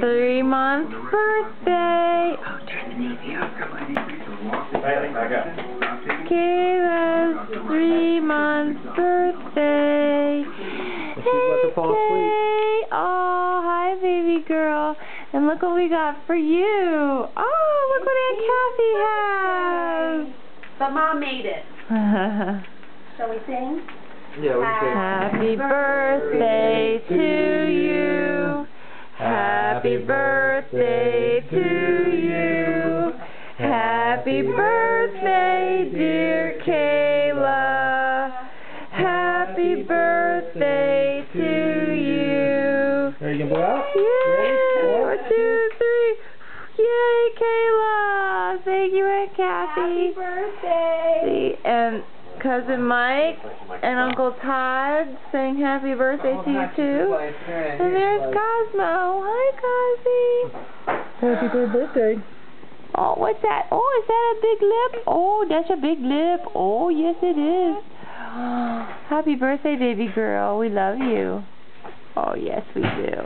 3-month birthday. Oh, turn the TV over. Kayla's 3-month birthday. Hey, Kay. Oh, hi, baby girl. And look what we got for you. Oh, look what Aunt Kathy has. But Mom made it. Shall we sing? Yeah, we can. Happy birthday to you. Happy birthday to you. Happy birthday, dear Kayla. Happy birthday to you. Are you gonna blow out? Yay! 1, 2, 3. Yay, Kayla! Thank you, Aunt Kathy. Happy birthday. See, and Cousin Mike and Uncle Todd saying happy birthday to you too. And there's Cosmo. Hi, Cosby. Happy birthday. Oh, what's that? Oh, is that a big lip? Oh, that's a big lip. Oh, yes it is. Happy birthday, baby girl. We love you. Oh, yes we do.